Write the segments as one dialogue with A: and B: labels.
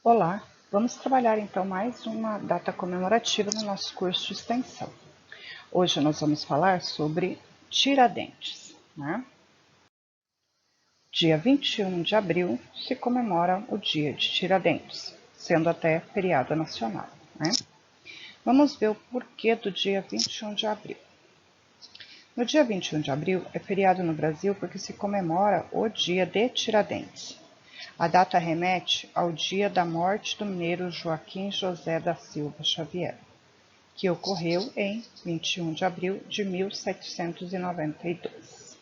A: Olá, vamos trabalhar então mais uma data comemorativa no nosso curso de extensão. Hoje nós vamos falar sobre Tiradentes, né? Dia 21 de abril se comemora o dia de Tiradentes, sendo até feriado nacional, né? Vamos ver o porquê do dia 21 de abril. No dia 21 de abril é feriado no Brasil porque se comemora o dia de Tiradentes. A data remete ao dia da morte do mineiro Joaquim José da Silva Xavier, que ocorreu em 21 de abril de 1792.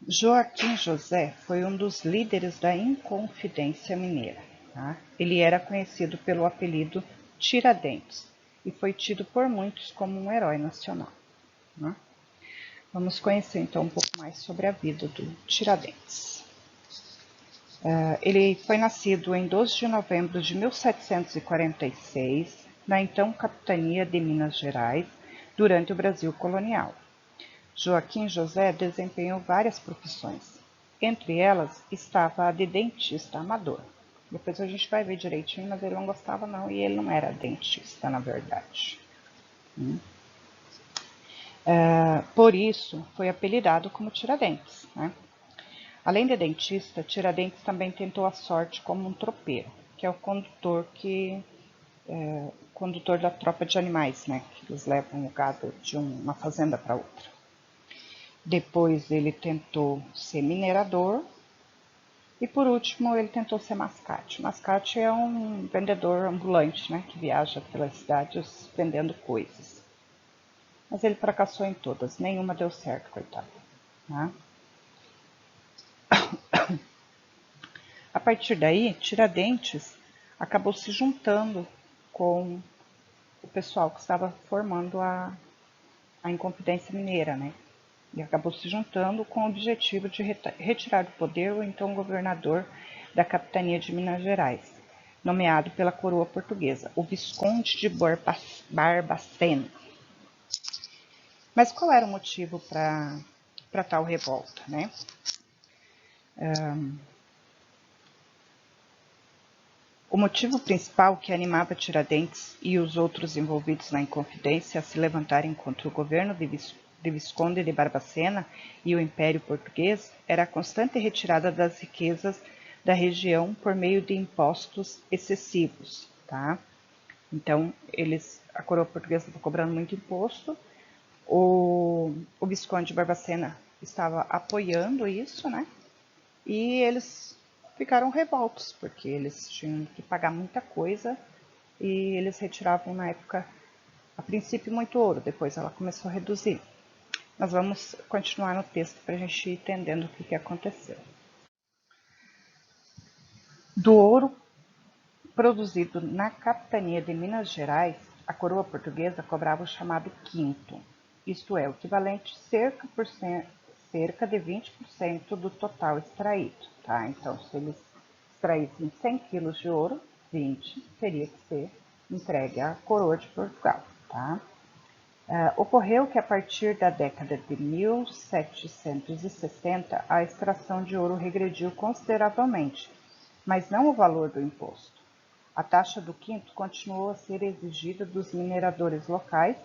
A: Joaquim José foi um dos líderes da Inconfidência Mineira. Tá? Ele era conhecido pelo apelido Tiradentes e foi tido por muitos como um herói nacional. Né? Vamos conhecer então um pouco mais sobre a vida do Tiradentes. Ele foi nascido em 12 de novembro de 1746, na então capitania de Minas Gerais, durante o Brasil colonial. Joaquim José desempenhou várias profissões. Entre elas estava a de dentista amador. Depois a gente vai ver direitinho, mas ele não gostava não, e ele não era dentista, na verdade. Por isso, foi apelidado como Tiradentes, né? Além de dentista, Tiradentes também tentou a sorte como um tropeiro, que é o condutor da tropa de animais, né? Que eles levam o gado de uma fazenda para outra. Depois ele tentou ser minerador e por último ele tentou ser mascate. Mascate é um vendedor ambulante, né? Que viaja pelas cidades vendendo coisas. Mas ele fracassou em todas, nenhuma deu certo, coitado. Né? A partir daí, Tiradentes acabou se juntando com o pessoal que estava formando a Inconfidência Mineira, né? E acabou se juntando com o objetivo de retirar do poder o então governador da capitania de Minas Gerais, nomeado pela coroa portuguesa, o Visconde de Barbacena. Mas qual era o motivo para tal revolta, né? O motivo principal que animava Tiradentes e os outros envolvidos na Inconfidência a se levantarem contra o governo de Visconde de Barbacena e o Império Português era a constante retirada das riquezas da região por meio de impostos excessivos, tá? Então, a coroa portuguesa estava cobrando muito imposto, o Visconde de Barbacena estava apoiando isso, né? E eles ficaram revoltos, porque eles tinham que pagar muita coisa e eles retiravam na época, a princípio, muito ouro, depois ela começou a reduzir. Mas vamos continuar no texto para a gente ir entendendo o que aconteceu. Do ouro produzido na capitania de Minas Gerais, a coroa portuguesa cobrava o chamado quinto, isto é, o equivalente cerca de 20% do total extraído. Tá? Então, se eles extraíssem 100 quilos de ouro, 20 teria que ser entregue à coroa de Portugal. Tá? Ocorreu que a partir da década de 1760 a extração de ouro regrediu consideravelmente, mas não o valor do imposto. A taxa do quinto continuou a ser exigida dos mineradores locais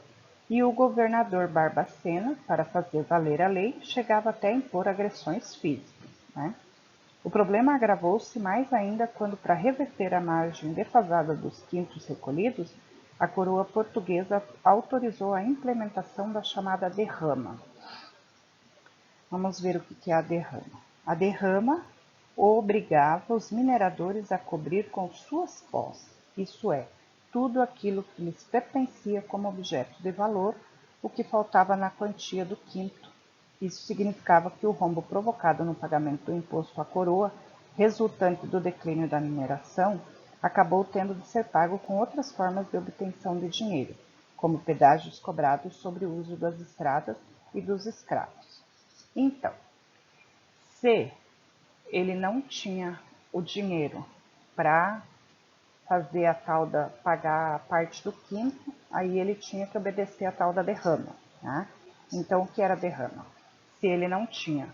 A: e o governador Barbacena, para fazer valer a lei, chegava até a impor agressões físicas. Né? O problema agravou-se mais ainda quando, para reverter a margem defasada dos quintos recolhidos, a coroa portuguesa autorizou a implementação da chamada derrama. Vamos ver o que é a derrama. A derrama obrigava os mineradores a cobrir com suas posses, isso é, tudo aquilo que lhes pertencia como objeto de valor, o que faltava na quantia do quinto. Isso significava que o rombo provocado no pagamento do imposto à coroa, resultante do declínio da mineração, acabou tendo de ser pago com outras formas de obtenção de dinheiro, como pedágios cobrados sobre o uso das estradas e dos escravos. Então, se ele não tinha o dinheiro para fazer a tal da pagar a parte do quinto, aí ele tinha que obedecer a tal da derrama. Né? Então, o que era derrama? Se ele não tinha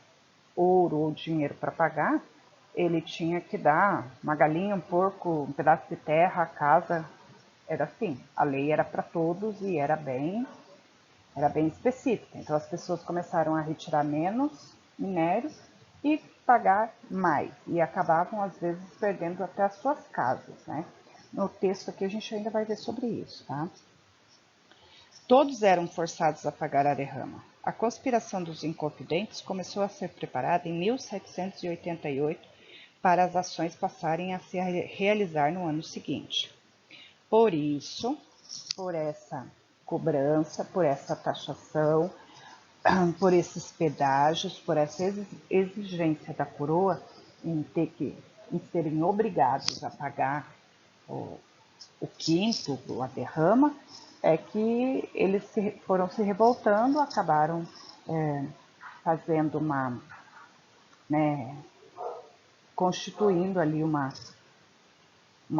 A: ouro ou dinheiro para pagar, ele tinha que dar uma galinha, um porco, um pedaço de terra, a casa. Era assim, a lei era para todos e era bem específica. Então as pessoas começaram a retirar menos minério e pagar mais. E acabavam, às vezes, perdendo até as suas casas, né? No texto aqui a gente ainda vai ver sobre isso, tá? Todos eram forçados a pagar a derrama. A conspiração dos Inconfidentes começou a ser preparada em 1788 para as ações passarem a se realizar no ano seguinte. Por isso, por essa cobrança, por essa taxação, por esses pedágios, por essa exigência da coroa em serem obrigados a pagar o quinto, a derrama, é que eles foram se revoltando, acabaram fazendo né, constituindo ali uma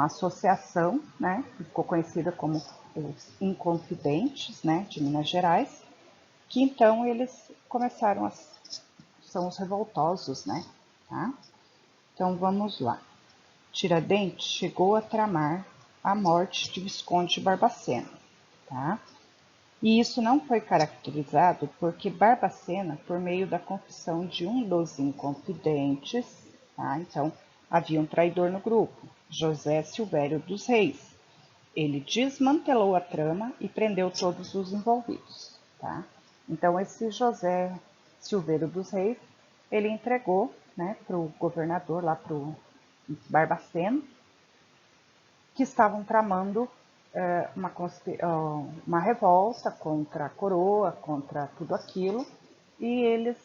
A: associação, né, que ficou conhecida como os Inconfidentes, né, de Minas Gerais, que então eles começaram são os revoltosos, né, tá? Então vamos lá. Tiradentes chegou a tramar a morte de Visconde de Barbacena, tá? E isso não foi caracterizado porque Barbacena, por meio da confissão de um dos Inconfidentes, tá? Então havia um traidor no grupo, José Silvério dos Reis. Ele desmantelou a trama e prendeu todos os envolvidos, tá? Então esse José Silvério dos Reis, ele entregou, né, para o governador lá, para o Barbacena, que estavam tramando uma revolta contra a coroa, contra tudo aquilo, e eles,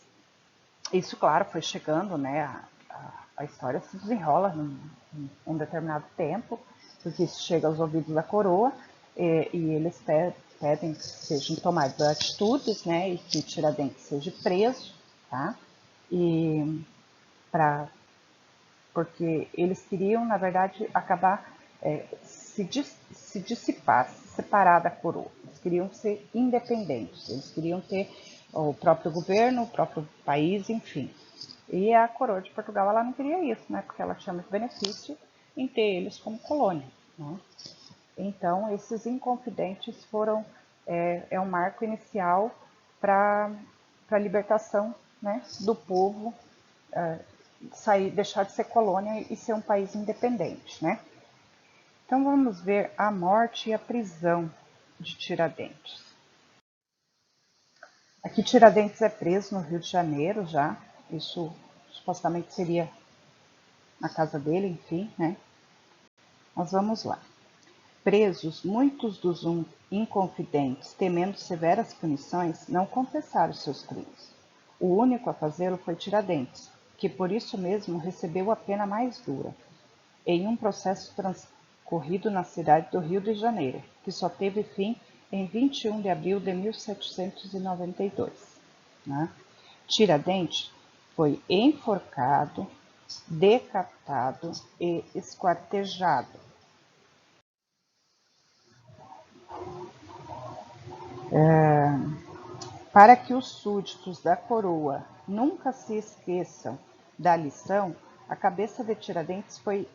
A: isso claro, foi chegando, né, a história se desenrola em um determinado tempo, porque isso chega aos ouvidos da coroa, e eles pedem que sejam tomadas atitudes, né, e que Tiradentes seja preso, tá, e porque eles queriam, na verdade, acabar se dissipar, se separar da coroa. Eles queriam ser independentes, eles queriam ter o próprio governo, o próprio país, enfim. E a coroa de Portugal, ela não queria isso, né? Porque ela tinha muito benefício em ter eles como colônia, né? Então, esses Inconfidentes foram um marco inicial para a libertação, né, do povo, deixar de ser colônia e ser um país independente, né? Então vamos ver a morte e a prisão de Tiradentes. Aqui Tiradentes é preso no Rio de Janeiro já, isso supostamente seria na casa dele, enfim, né? Mas vamos lá. Presos, muitos dos inconfidentes, temendo severas punições, não confessaram seus crimes. O único a fazê-lo foi Tiradentes, que por isso mesmo recebeu a pena mais dura, em um processo transcorrido na cidade do Rio de Janeiro, que só teve fim em 21 de abril de 1792. Né? Tiradentes foi enforcado, decapitado e esquartejado. Para que os súditos da coroa nunca se esqueçam da lição, a cabeça de Tiradentes foi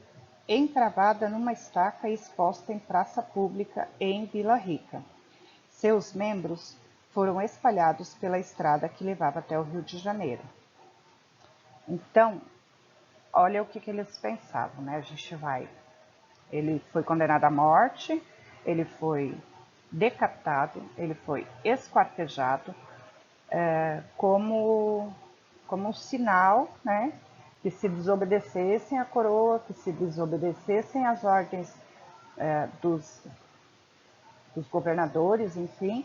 A: encravada numa estaca e exposta em praça pública em Vila Rica. Seus membros foram espalhados pela estrada que levava até o Rio de Janeiro. Então, olha o que eles pensavam, né? Ele foi condenado à morte, ele foi decapitado, ele foi esquartejado, como um sinal, né, que se desobedecessem à coroa, que se desobedecessem às ordens dos governadores, enfim,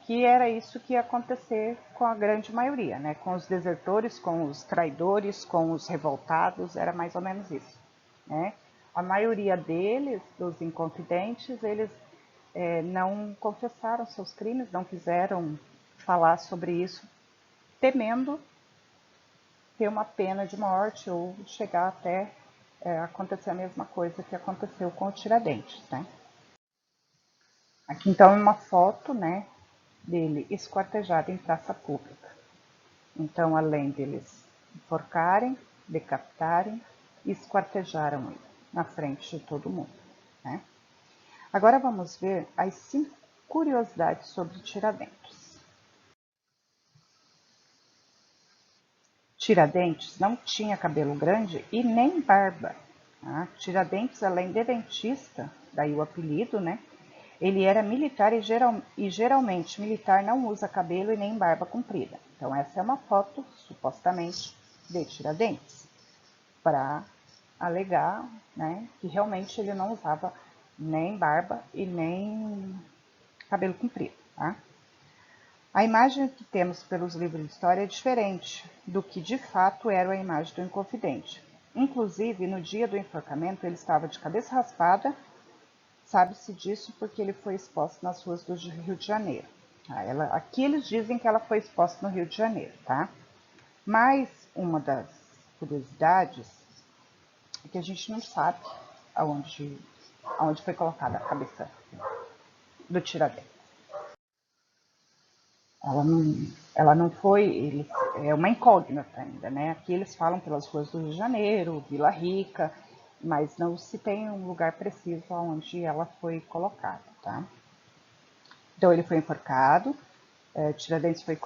A: que era isso que ia acontecer com a grande maioria, né, com os desertores, com os traidores, com os revoltados, era mais ou menos isso, né. A maioria deles, dos inconfidentes, eles não confessaram seus crimes, não quiseram falar sobre isso, temendo ter uma pena de morte ou chegar até acontecer a mesma coisa que aconteceu com o Tiradentes, né? Aqui então é uma foto, né, dele esquartejado em praça pública. Então, além deles enforcarem, decapitarem, e esquartejaram ele na frente de todo mundo, né? Agora vamos ver as 5 curiosidades sobre Tiradentes. Tiradentes não tinha cabelo grande e nem barba. Tá? Tiradentes, além de dentista, daí o apelido, né? Ele era militar e geralmente militar não usa cabelo e nem barba comprida. Então essa é uma foto, supostamente, de Tiradentes, para alegar, né, que realmente ele não usava nem barba e nem cabelo comprido. Tá? A imagem que temos pelos livros de história é diferente do que de fato era a imagem do Inconfidente. Inclusive, no dia do enforcamento, ele estava de cabeça raspada. Sabe-se disso porque ele foi exposto nas ruas do Rio de Janeiro. Aqui eles dizem que ela foi exposta no Rio de Janeiro, tá? Mas uma das curiosidades é que a gente não sabe aonde foi colocada a cabeça do Tiradentes. Ela não foi, é uma incógnita ainda, né? Aqui eles falam pelas ruas do Rio de Janeiro, Vila Rica, mas não se tem um lugar preciso onde ela foi colocada, tá? Então ele foi enforcado, Tiradentes foi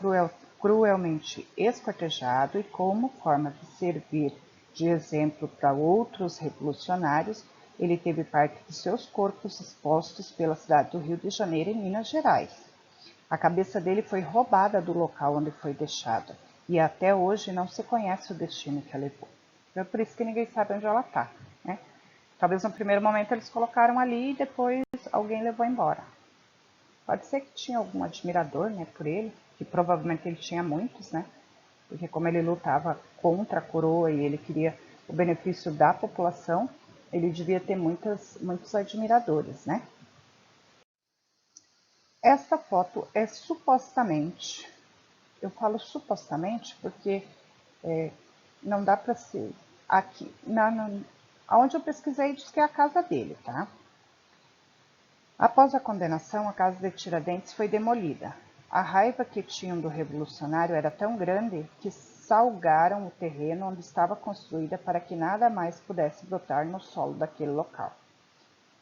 A: cruelmente esquartejado e como forma de servir de exemplo para outros revolucionários, ele teve parte de seus corpos expostos pela cidade do Rio de Janeiro e Minas Gerais. A cabeça dele foi roubada do local onde foi deixada e até hoje não se conhece o destino que a levou. É por isso que ninguém sabe onde ela está, né? Talvez no primeiro momento eles colocaram ali e depois alguém levou embora. Pode ser que tinha algum admirador, né, por ele, que provavelmente ele tinha muitos, né? Porque como ele lutava contra a coroa e ele queria o benefício da população, ele devia ter muitos admiradores, né? Esta foto é supostamente, eu falo supostamente porque não dá para ser aqui, onde eu pesquisei diz que é a casa dele, tá? Após a condenação, a casa de Tiradentes foi demolida. A raiva que tinham do revolucionário era tão grande que salgaram o terreno onde estava construída para que nada mais pudesse brotar no solo daquele local.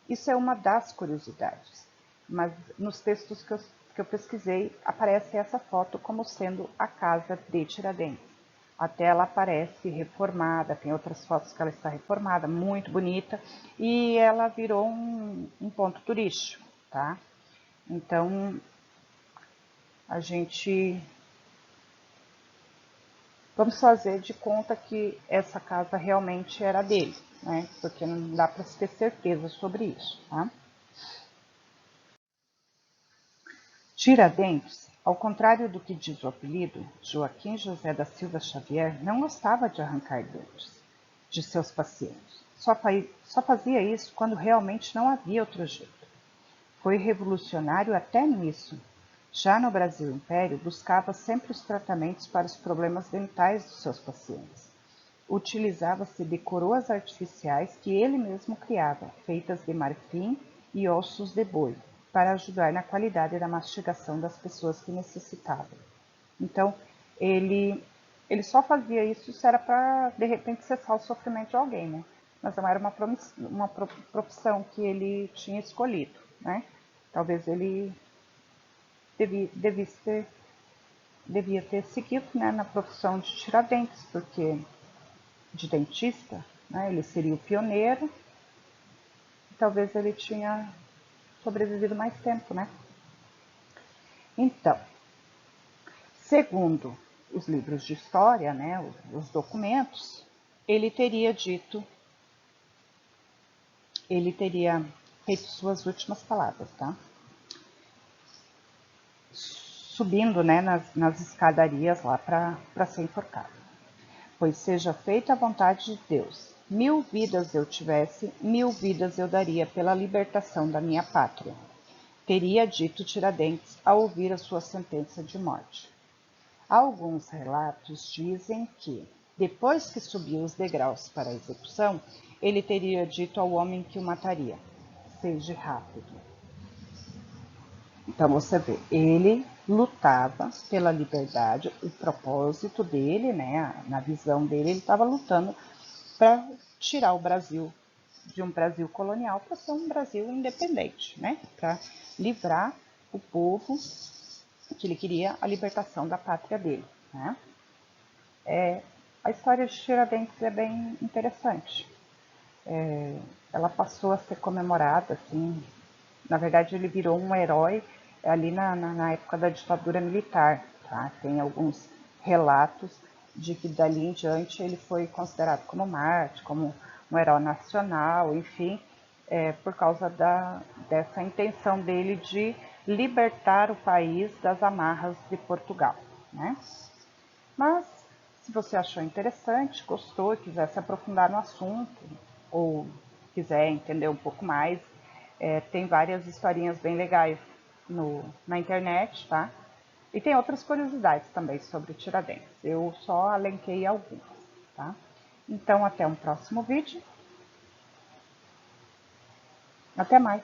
A: Isso é uma das curiosidades, mas nos textos que eu pesquisei aparece essa foto como sendo a casa de Tiradentes. Até ela aparece reformada, tem outras fotos que ela está reformada, muito bonita, e ela virou um ponto turístico, tá? Então, a gente... Vamos fazer de conta que essa casa realmente era dele, né? Porque não dá para se ter certeza sobre isso, tá? Tiradentes, ao contrário do que diz o apelido, Joaquim José da Silva Xavier não gostava de arrancar dentes de seus pacientes. Só fazia isso quando realmente não havia outro jeito. Foi revolucionário até nisso. Já no Brasil Império, buscava sempre os tratamentos para os problemas dentais dos seus pacientes. Utilizava-se de coroas artificiais que ele mesmo criava, feitas de marfim e ossos de boi, para ajudar na qualidade da mastigação das pessoas que necessitavam. Então, ele só fazia isso se era para, de repente, cessar o sofrimento de alguém, né? Mas não era uma profissão que ele tinha escolhido, né? Talvez ele devia ter seguido, né, na profissão de Tiradentes, porque de dentista, né, ele seria o pioneiro, e talvez ele tinha sobrevivido mais tempo, né? Então, segundo os livros de história, né, os documentos, ele teria feito suas últimas palavras, tá? Subindo, né, nas escadarias lá para ser enforcado. Pois seja feita a vontade de Deus. 1000 vidas eu tivesse, 1000 vidas eu daria pela libertação da minha pátria. Teria dito Tiradentes ao ouvir a sua sentença de morte. Alguns relatos dizem que, depois que subiu os degraus para a execução, ele teria dito ao homem que o mataria: seja rápido. Então você vê, ele lutava pela liberdade, o propósito dele, né, na visão dele, ele estava lutando para tirar o Brasil de um Brasil colonial para ser um Brasil independente, né? Para livrar o povo, que ele queria a libertação da pátria dele, né? A história de Tiradentes é bem interessante. Ela passou a ser comemorada, assim, na verdade ele virou um herói ali na época da ditadura militar, tá? Tem alguns relatos de que dali em diante ele foi considerado como Marte, como um herói nacional, enfim, por causa dessa intenção dele de libertar o país das amarras de Portugal, né? Mas, se você achou interessante, gostou, quiser se aprofundar no assunto, ou quiser entender um pouco mais, tem várias historinhas bem legais na internet, tá? E tem outras curiosidades também sobre Tiradentes. Eu só elenquei algumas, tá? Então, até um próximo vídeo. Até mais!